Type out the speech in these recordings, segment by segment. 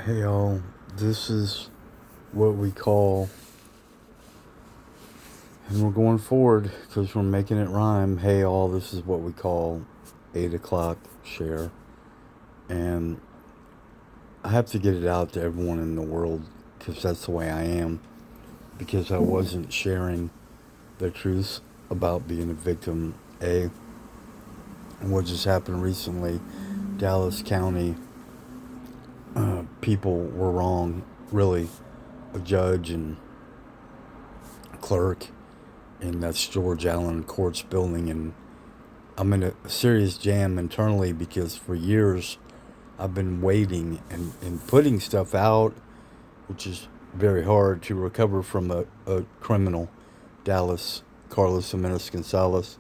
Hey y'all, this is what we call, and we're going forward because we're making it rhyme. Hey y'all, this is what we call 8 o'clock share. And I have to get it out to everyone in the world because that's the way I am. Because I wasn't sharing the truth about being a victim. And what just happened recently, Dallas County, people were wrong, really. A judge and clerk in that's George Allen Courts building, and I'm in a serious jam internally because for years I've been waiting and putting stuff out, which is very hard to recover from a criminal, Dallas Carlos Jimenez Gonzalez,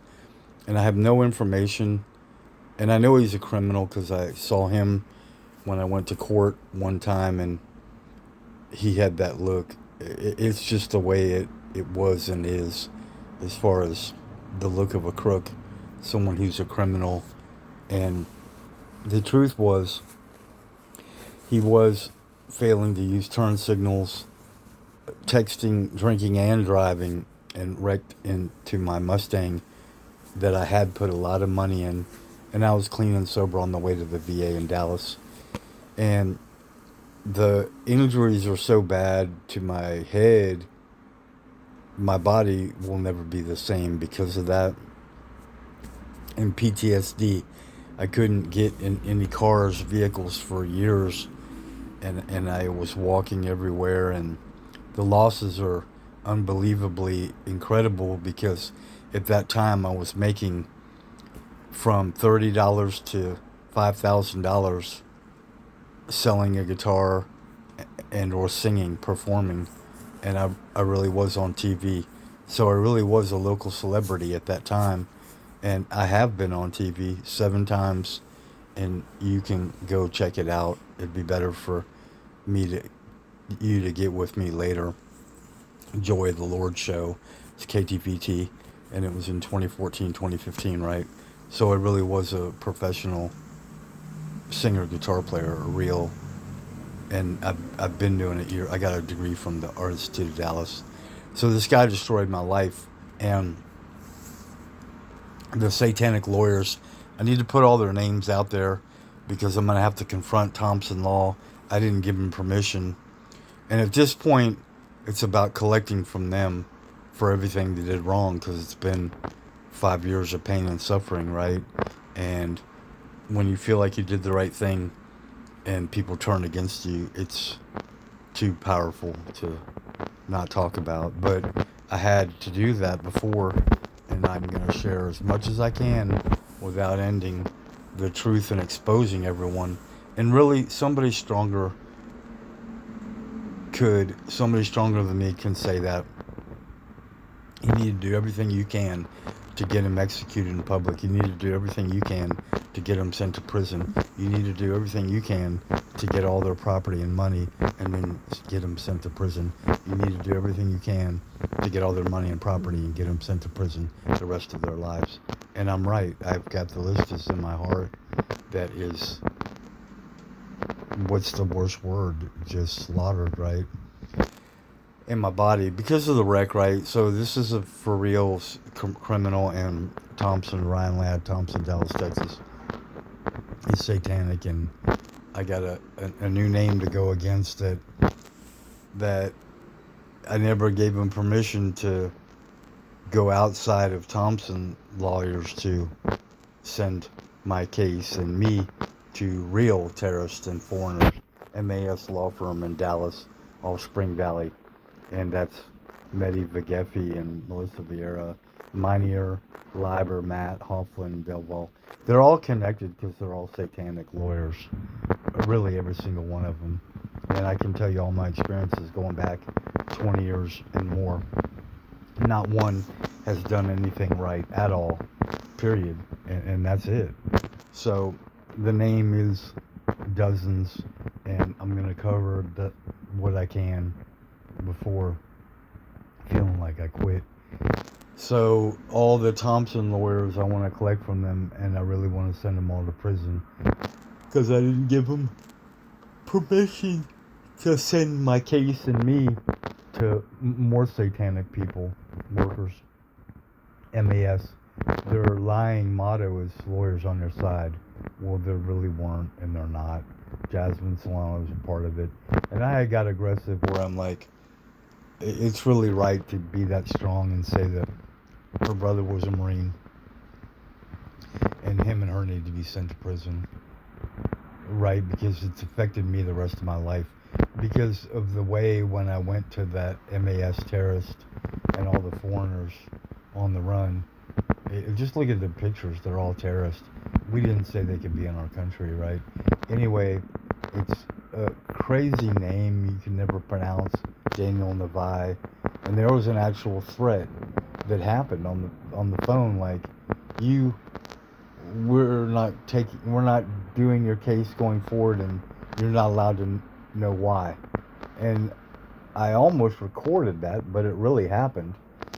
and I have no information. And I know he's a criminal because I saw him when I went to court one time, and he had that look. It's just the way it was and is, as far as the look of a crook, someone who's a criminal. And the truth was, he was failing to use turn signals, texting, drinking, and driving, and wrecked into my Mustang that I had put a lot of money in. And I was clean and sober on the way to the VA in Dallas. And the injuries are so bad to my head, my body will never be the same because of that. And PTSD. I couldn't get in any cars, vehicles for years, and I was walking everywhere, and the losses are unbelievably incredible because at that time I was making from $30 to $5,000 selling a guitar and or singing, performing, and I really was on TV. So I really was a local celebrity at that time, and I have been on TV 7 times, and you can go check it out. It'd be better for me to you to get with me later. Joy of the Lord show. It's KTVT, and it was in 2014, 2015, right? So it really was a professional singer, guitar player, a real. And I've been doing it here. I got a degree from the Art Institute of Dallas. So this guy destroyed my life, and the satanic lawyers, I need to put all their names out there because I'm going to have to confront Thompson Law. I didn't give him permission. And at this point, it's about collecting from them for everything they did wrong because it's been 5 years of pain and suffering, right? And when you feel like you did the right thing and people turn against you, it's too powerful to not talk about. But I had to do that before, and I'm going to share as much as I can without ending the truth and exposing everyone. And really, somebody stronger than me can say that. You need to do everything you can to get him executed in public. You need to do everything you can to get him sent to prison. You need to do everything you can to get all their property and money and then get them sent to prison. You need to do everything you can to get all their money and property and get them sent to prison the rest of their lives. And I'm right. I've got the list in my heart that is, what's the worst word? Just slaughtered, right? In my body because of the wreck, right? So this is a for real criminal, and Thompson, Ryan Ladd Thompson, Dallas, Texas. He's satanic, and I got a new name to go against it that I never gave him permission to go outside of Thompson lawyers to send my case and me to real terrorists and foreigners. MAS law firm in Dallas, off Spring Valley, and that's Mehdi Vagefi and Melissa Vieira, Minier, Leiber, Matt, Hofflin, Delval. They're all connected because they're all satanic lawyers, really every single one of them. And I can tell you all my experiences going back 20 years and more. Not one has done anything right at all, period. And that's it. So the name is dozens, and I'm going to cover what I can before feeling like I quit. So all the Thompson lawyers, I want to collect from them, and I really want to send them all to prison because I didn't give them permission to send my case and me to more satanic people, workers, MAS. Their lying motto is lawyers on their side. Well, there really weren't, and they're not. Jasmine Solano was a part of it. And I got aggressive where I'm like, it's really right to be that strong and say that her brother was a Marine and him and her need to be sent to prison. Right, because it's affected me the rest of my life. Because of the way when I went to that MAS terrorist and all the foreigners on the run, just look at the pictures, they're all terrorists. We didn't say they could be in our country, right? Anyway, it's a crazy name you can never pronounce, Daniel Navai. And there was an actual threat that happened on the phone, like, we're not doing your case going forward, and you're not allowed to know why. And I almost recorded that, but it really happened.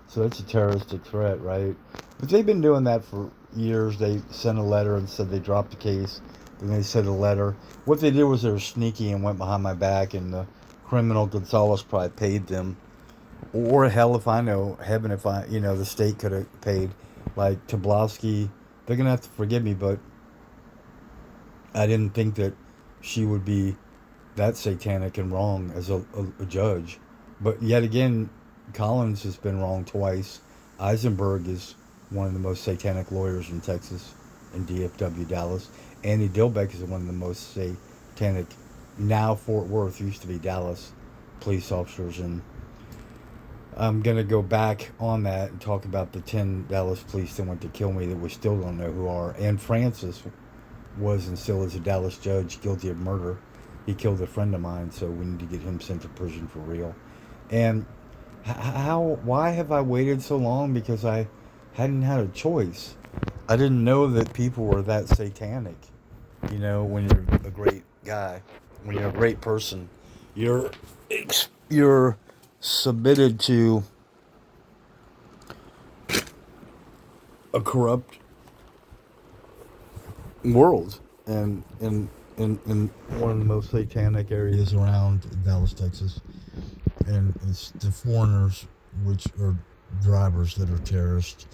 So it's a terroristic threat, right? But they've been doing that for years. They sent a letter and said they dropped the case. Then they sent a letter. What they did was they were sneaky and went behind my back, and the criminal Gonzalez probably paid them. Or hell if I know, heaven if I, the state could have paid. Like Tobolowsky, they're going to have to forgive me, but I didn't think that she would be that satanic and wrong as a judge. But yet again, Collins has been wrong twice. Eisenberg is one of the most satanic lawyers in Texas, in DFW, Dallas. Andy Dilbeck is one of the most satanic, now Fort Worth, used to be Dallas, police officers. And I'm going to go back on that and talk about the 10 Dallas police that went to kill me that we still don't know who are. And Francis was and still is a Dallas judge guilty of murder. He killed a friend of mine, so we need to get him sent to prison for real. And why have I waited so long? Because I hadn't had a choice. I didn't know that people were that satanic. When you're a great guy, when you're a great person, you're submitted to a corrupt world, and in one of the most satanic areas around Dallas, Texas. And it's the foreigners, which are drivers that are terrorists,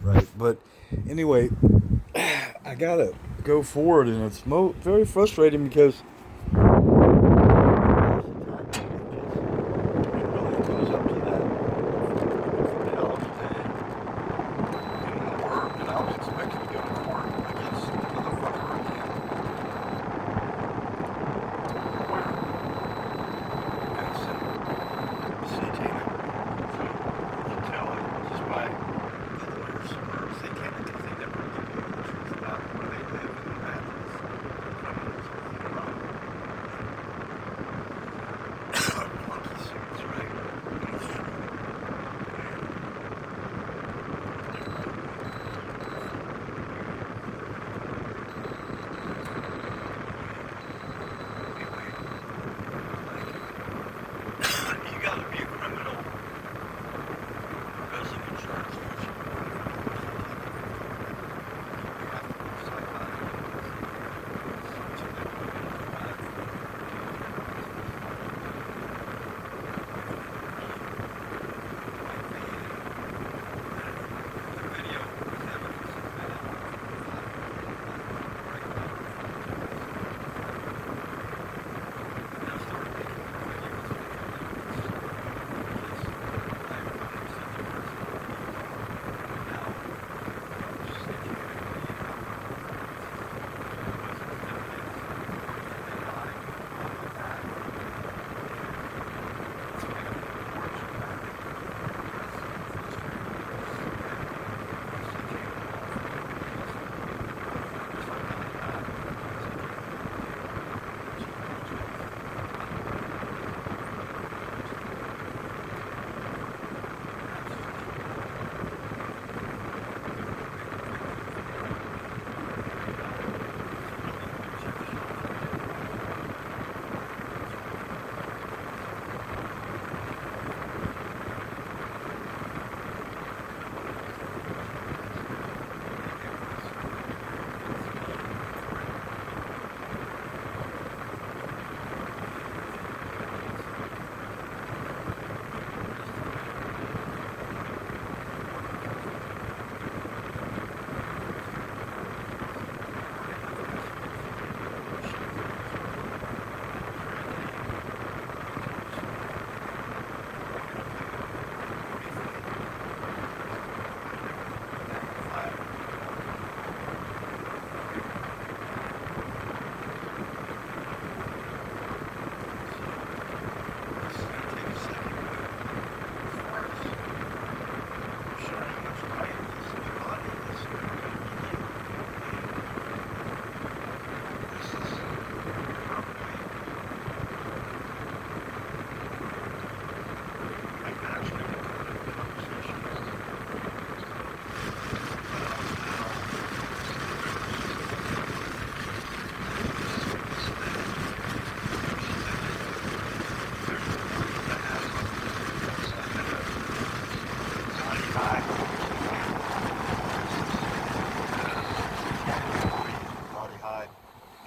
right? But anyway, I gotta go forward, and it's very frustrating because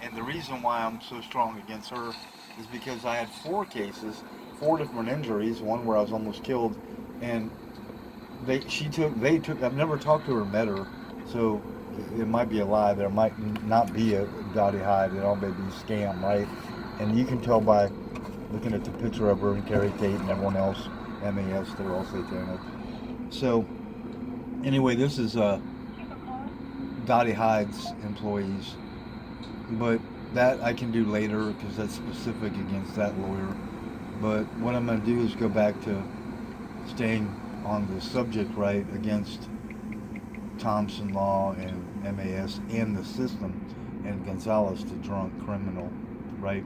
And the reason why I'm so strong against her is because I had 4 cases, 4 different injuries, one where I was almost killed, and they took. I've never talked to her, or met her, so it might be a lie. There might not be a Dottie Hyde. It all may be a scam, right? And you can tell by looking at the picture of her and Carrie Tate and everyone else, MAS, they're all satanic. So anyway, this is Dottie Hyde's employees, but that I can do later because that's specific against that lawyer. But what I'm going to do is go back to staying on the subject, right, against Thompson Law and MAS and the system, and Gonzalez, the drunk criminal, right?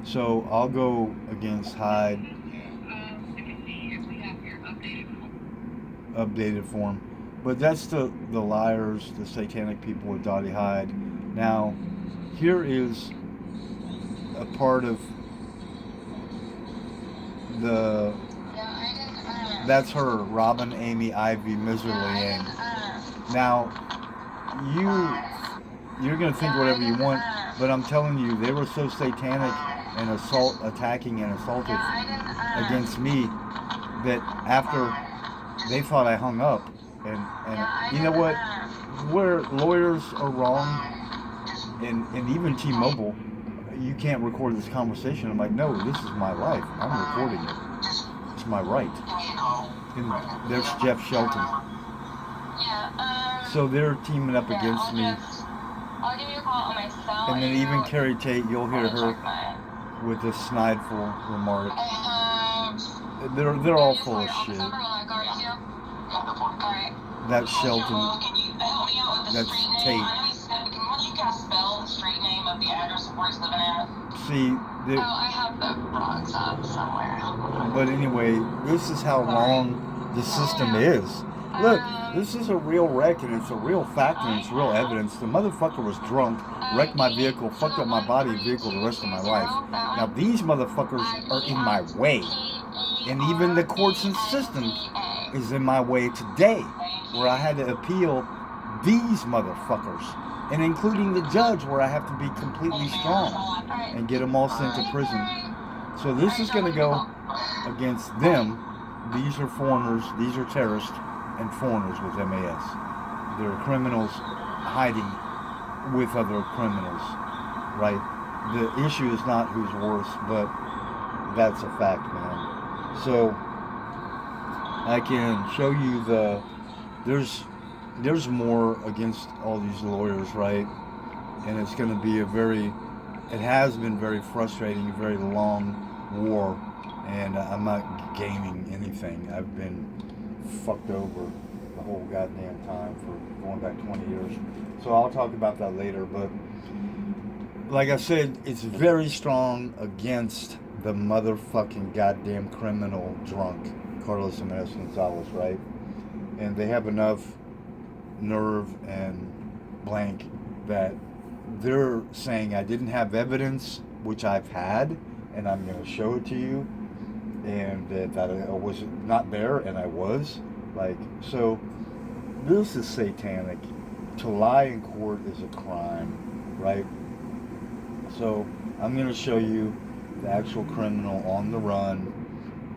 So I'll go against Hyde, updated form. But that's the liars, the satanic people with Dottie Hyde. Now, here is a part of the... That's her, Robin, Amy, Ivy, Miserly, Aim. Now, you're going to think whatever you want, but I'm telling you, they were so satanic and attacking and assaulted against me that after they thought I hung up. And you know what? Where lawyers are wrong, and even T-Mobile, you can't record this conversation. I'm like, no, this is my life. I'm recording it. It's my right. And there's Jeff Shelton. So they're teaming up against me. And then even Carrie Tate, you'll hear her with this snideful remark. They're all full of shit. That's Shelton. That's Tate. See, I have the wrong side somewhere. But anyway, this is how wrong the system is. Look, this is a real wreck, and it's a real fact, and it's real evidence. The motherfucker was drunk, wrecked my vehicle, fucked up my body and vehicle the rest of my life. Now these motherfuckers are in my way, and even the courts and system is in my way today, where I had to appeal these motherfuckers, and including the judge, where I have to be completely strong and get them all sent to prison. So this is going to go against them. These are foreigners, these are terrorists and foreigners with MAS. They're criminals hiding with other criminals, right? The issue is not who's worse, but that's a fact, man. So I can show you there's more against all these lawyers, right? And it's going to be it has been very frustrating, a very long war, and I'm not gaining anything. I've been fucked over the whole goddamn time for going back 20 years. So I'll talk about that later, but like I said, it's very strong against the motherfucking goddamn criminal drunk, Carlos Jimenez Gonzalez, right? And they have enough nerve and blank that they're saying I didn't have evidence, which I've had, and I'm going to show it to you, and that I was not there, and I was. Like, so this is satanic. To lie in court is a crime, right? So I'm going to show you the actual criminal on the run,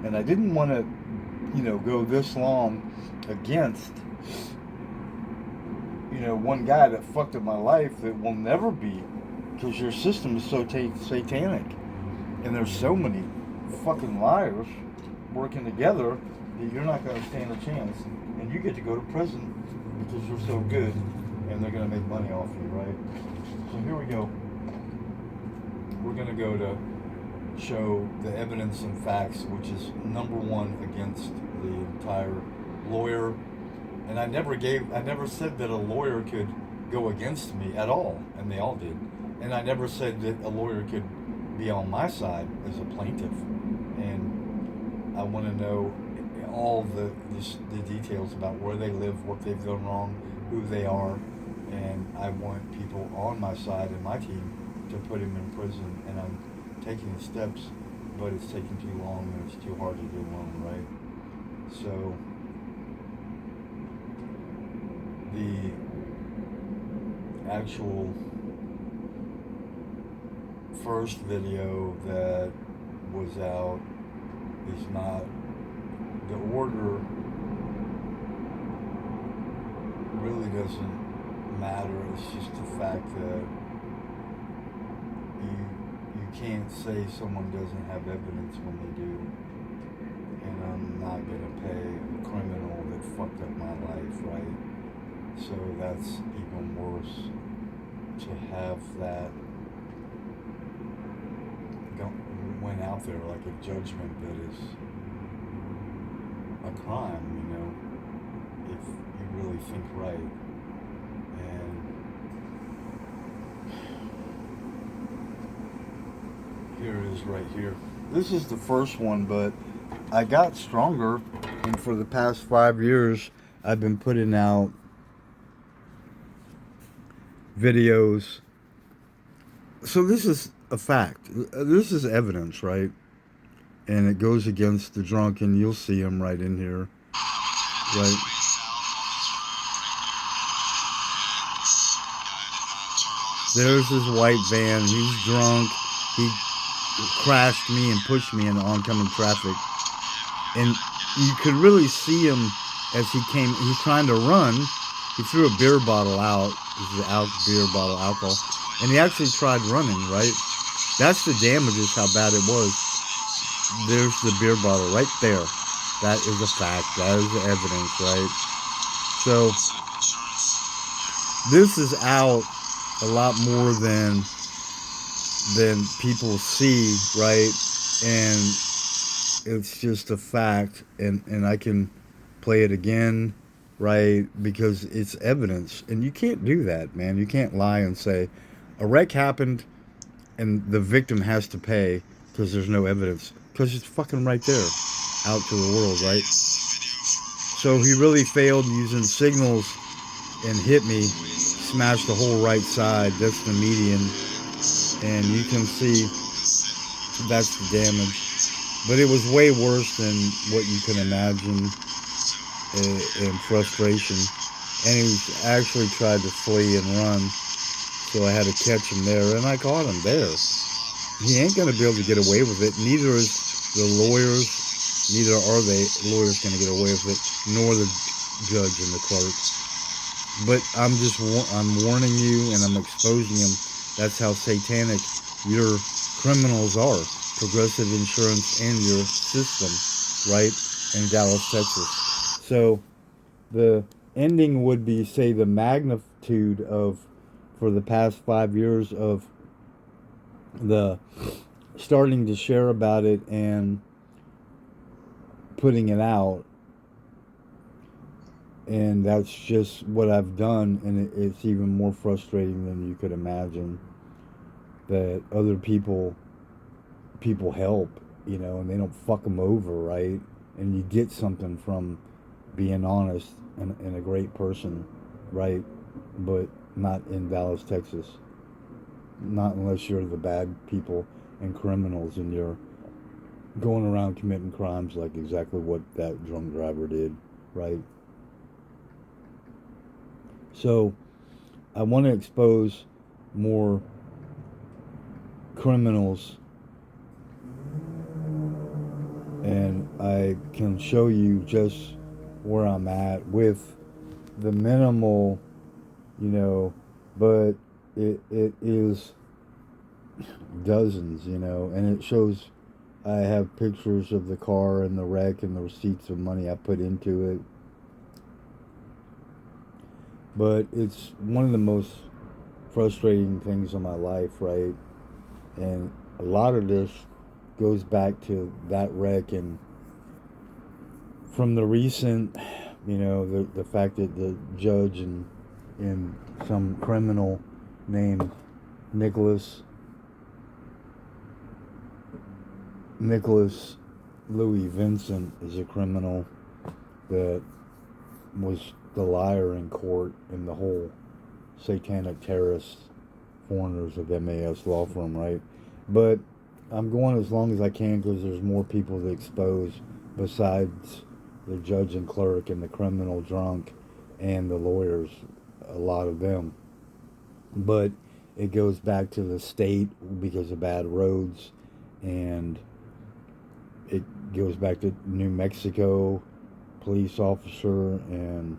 and I didn't want to, go this long against, one guy that fucked up my life that will never be, because your system is so satanic, and there's so many fucking liars working together that you're not going to stand a chance, and you get to go to prison because you're so good, and they're going to make money off you, right? So here we go. We're going to go to show the evidence and facts, which is number one against the entire lawyer. And I never said that a lawyer could go against me at all, and they all did. And I never said that a lawyer could be on my side as a plaintiff. And I want to know all the details about where they live, what they've done wrong, who they are, and I want people on my side and my team to put him in prison. And I'm taking the steps, but it's taking too long and it's too hard to do alone, right? So the actual first video that was out is not the order. Really doesn't matter. It's just the fact that you can't say someone doesn't have evidence when they do. And I'm not gonna pay a criminal that fucked up my life, right? So that's even worse, to have that went out there like a judgment that is a crime, you know, if you really think right. And here it is right here. This is the first one, but I got stronger, and for the past 5 years I've been putting out videos. So this is a fact. This is evidence, right? And it goes against the drunk, and you'll see him right in here, right? There's this white van. He's drunk. He crashed me and pushed me in the oncoming traffic. And you could really see him as he came. He's trying to run. He threw a beer bottle out. This is beer bottle alcohol. And he actually tried running, right? That's the damages, how bad it was. There's the beer bottle right there. That is a fact. That is the evidence, right? So this is out a lot more than people see, right? And it's just a fact, and I can play it again, right? Because it's evidence, and you can't do that, man. You can't lie and say a wreck happened and the victim has to pay because there's no evidence, because it's fucking right there out to the world, right? So he really failed using signals and hit me, smashed the whole right side. That's the median, and you can see that's the damage. But it was way worse than what you can imagine in frustration. And he actually tried to flee and run, so I had to catch him there, and I caught him there. He ain't going to be able to get away with it. Neither is the lawyers. Neither are they lawyers going to get away with it, nor the judge and the clerk. But I'm warning you, and I'm exposing him. That's how satanic your criminals are. Progressive Insurance and your system, right, in Dallas, Texas. So the ending would be, say, the magnitude of, for the past 5 years of the starting to share about it and putting it out. And that's just what I've done, and it's even more frustrating than you could imagine, that other people help, you know, and they don't fuck them over, right? And you get something from being honest and a great person, right? But not in Dallas, Texas. Not unless you're the bad people and criminals and you're going around committing crimes like exactly what that drunk driver did, right? So I want to expose more criminals, and I can show you just where I'm at with the minimal, you know, but it is dozens, you know, and it shows. I have pictures of the car and the wreck and the receipts of money I put into it. But it's one of the most frustrating things in my life, right? And a lot of this goes back to that wreck, and from the recent, you know, the fact that the judge and some criminal named Nicholas Louis Vincent is a criminal that was the liar in court in the whole satanic terrorist foreigners of MAS law firm, right? But I'm going as long as I can because there's more people to expose besides the judge and clerk and the criminal drunk and the lawyers, a lot of them. But it goes back to the state because of bad roads, and it goes back to New Mexico police officer and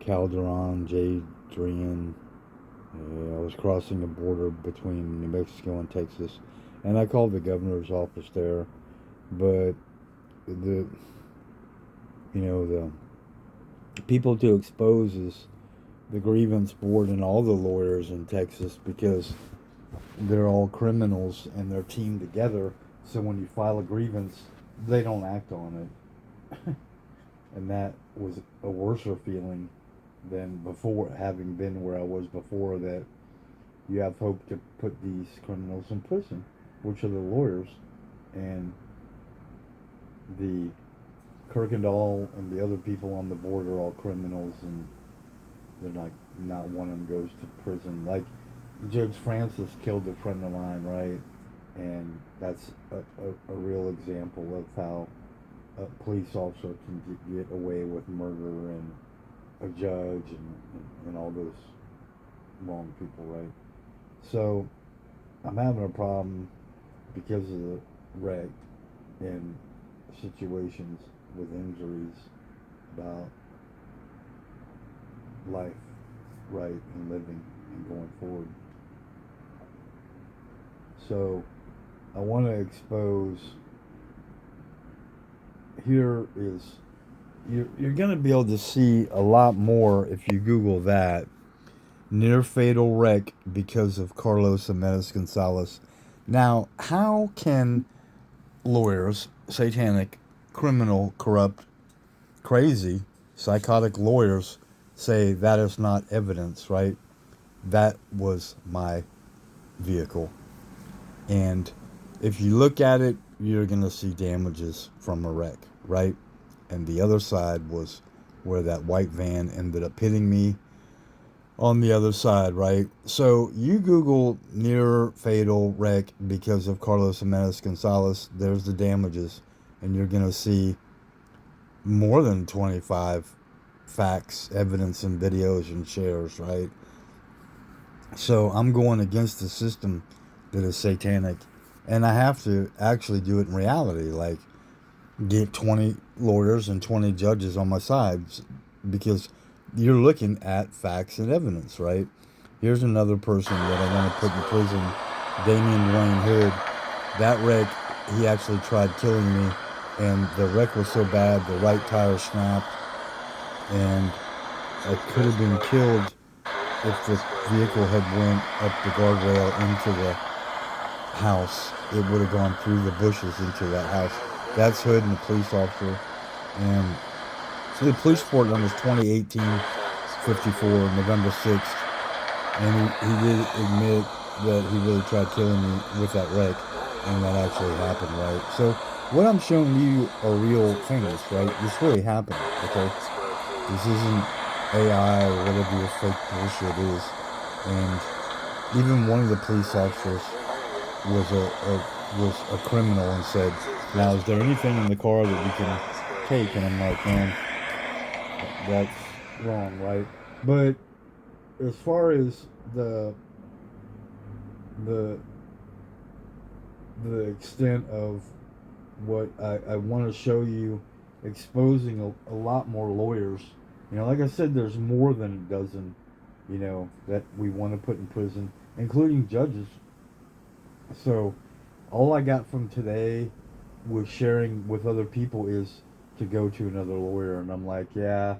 Calderon, Jadrian. I was crossing the border between New Mexico and Texas, and I called the governor's office there, but the the people to expose is the grievance board and all the lawyers in Texas, because they're all criminals and they're teamed together. So when you file a grievance, they don't act on it. And that was a worser feeling than before, having been where I was before, that you have hope to put these criminals in prison, which are the lawyers. And the Kirkendall and the other people on the board are all criminals, and they're not one of them goes to prison. Like Judge Francis killed a friend of mine, right? And that's a real example of how a police officer can get away with murder, and a judge, and all those wrong people, right? So I'm having a problem because of the wreck and situations with injuries about life, right, and living and going forward. So I want to expose. Here is, you're going to be able to see a lot more if you Google that. Near fatal wreck because of Carlos Jimenez Gonzalez. Now, how can lawyers, satanic, criminal, corrupt, crazy, psychotic lawyers say that is not evidence, right? That was my vehicle. And if you look at it, you're going to see damages from a wreck, right? And the other side was where that white van ended up hitting me on the other side, right? So you Google near fatal wreck because of Carlos Jimenez Gonzalez, there's the damages, and you're going to see more than 25 facts, evidence, and videos and shares, right? So I'm going against the system that is satanic, and I have to actually do it in reality, like get 20 lawyers and 20 judges on my sides, because you're looking at facts and evidence, right? Here's another person that I want to put in prison, Damian Dwayne Hood. That wreck, he actually tried killing me, and the wreck was so bad, the right tire snapped, and I could have been killed if the vehicle had went up the guardrail into the house. It would have gone through the bushes into that house. That's Hood and the police officer. And so the police report number is 2018-54, November 6th. And he did admit that he really tried killing me with that wreck, and that actually happened, right? So what I'm showing you are real things, right? This really happened, okay? This isn't AI or whatever your fake bullshit is. And even one of the police officers was a criminal and said, "Now, is there anything in the car that we can take?" And I'm like, "Man, that's wrong, right?" But as far as the extent of what I want to show you, exposing a lot more lawyers. Like I said, there's more than a dozen, that we want to put in prison, including judges. So all I got from today was sharing with other people is to go to another lawyer. And I'm like, yeah,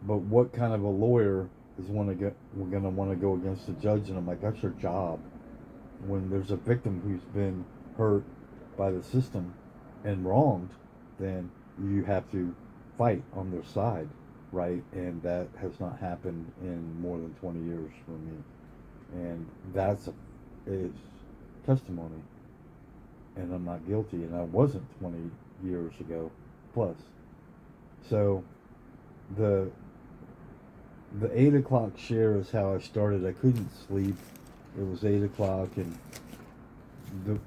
but what kind of a lawyer we're going to want to go against the judge? And I'm like, that's your job. When there's a victim who's been hurt by the system and wronged, then you have to fight on their side, right? And that has not happened in more than 20 years for me. And is testimony. And I'm not guilty, and I wasn't 20 years ago plus. So the 8 o'clock share is how I started. I couldn't sleep. It was 8 o'clock, and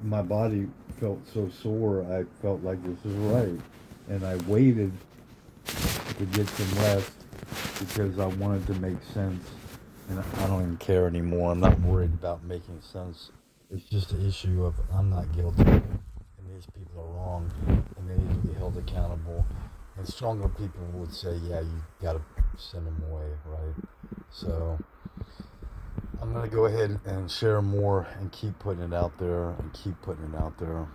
my body felt so sore. I felt like this was right, and I waited to get some rest because I wanted to make sense And I don't even care anymore. I'm not worried about making sense. It's just an issue of I'm not guilty, and these people are wrong, and they need to be held accountable. And stronger people would say, yeah, you got to send them away, right? So I'm going to go ahead and share more and keep putting it out there and keep putting it out there.